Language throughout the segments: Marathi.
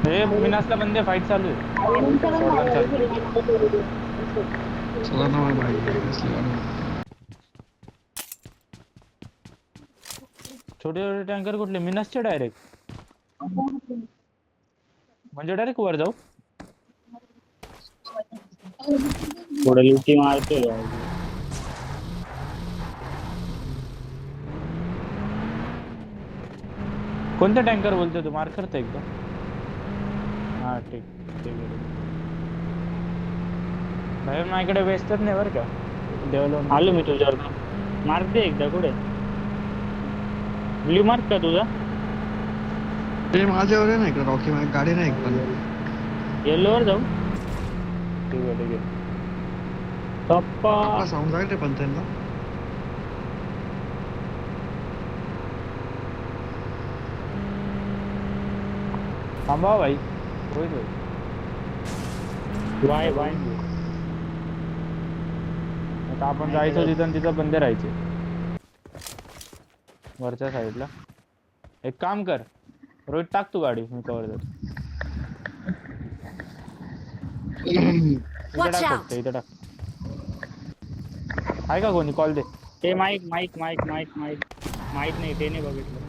हे मिनासला बंदे फाइट चालू आहे. शॉटगन चालू आहे. चला ना भाई असली गाडी. छोटे छोटे टँकर कुठले मिनासचे डायरेक्ट म्हणजे डायरेक्ट वर जाऊ. थोडं लुटी मारतोय यार. कोणता टँकर बोलतोय तू मार्क करतो एकदा. हा ठीक ठीक आहे. भाई माझ्याकडे वेस्टच नाही बरं का डेव्हलप. आलो मी तुझ्यावर. मार्क दे एकदा. कुठे ब्ल्यू मार्क का तुझा? ते माझ्यावर आहे ना इकडे रॉकी माझी गाडी नाही एक पण. येल्लोवर जाऊ. ठीक आहे ठीक आहे. पप्पा आपला साऊंड जाईल रे पण त्यांना. थांबा भाई. होईल वाय वाय. आता आपण जायचो तिथं तिथं बंदे राहायचे वरच्या साईडला. एक काम कर रोहित टाक तू गाडी मी कवर देतो. इथे टाक फक्त इथे टाक. आहे का कोणी कॉल दे. ते mic mic mic mic mic mic नाही ते नाही बघितलं.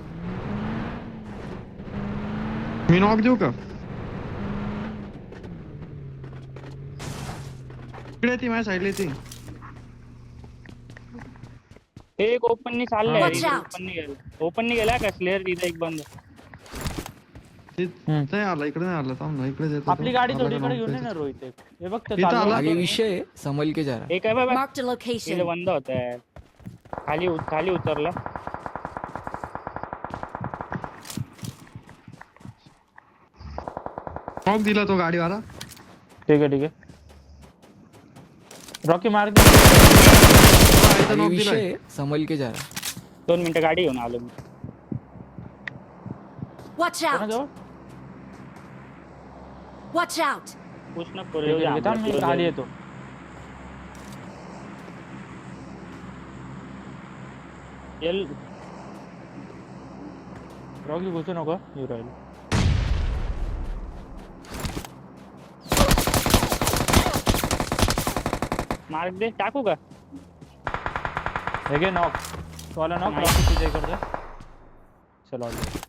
मी नॉक देऊ का? इकडे ती माझ्या साईडला ती. ते एक ओपननी चाललंय. Watch out. ओपननी गेला का स्लेअर तिथं एक बंद. नाही आला इकडे नाही आला. थांब ना इकडे येतो. आपली गाडी थोडी इकडे घेऊन ये ना रोहित. एक हे बघ ते इथं चालू आला. आहे. आगे विषय है, संभल के जा रहा है. एक आहे बाबा Marked a location. तिथं बंद होत आहे. खाली उतरला. नॉक दिला तो गाडीवाला. ठीक आहे ठीक आहे. रॉकी मार दे. इथं आगे नॉक विषय दिलाय. है, संभल के जा रहा है. 2 मिनिटं गाडी घेऊन आलो मी. Watch out! कोणाजवळ? Watch out! Push नको ठीक करू. आहे, ठीक आहे. थांब मी खाली येतो. रॉकी घुसू नको येऊ राहिलो. मार्क दे. टाकू का? हे घे नॉक. वाला नॉक नाही. रॉकी तुझ्या इकडे. चलो आलो.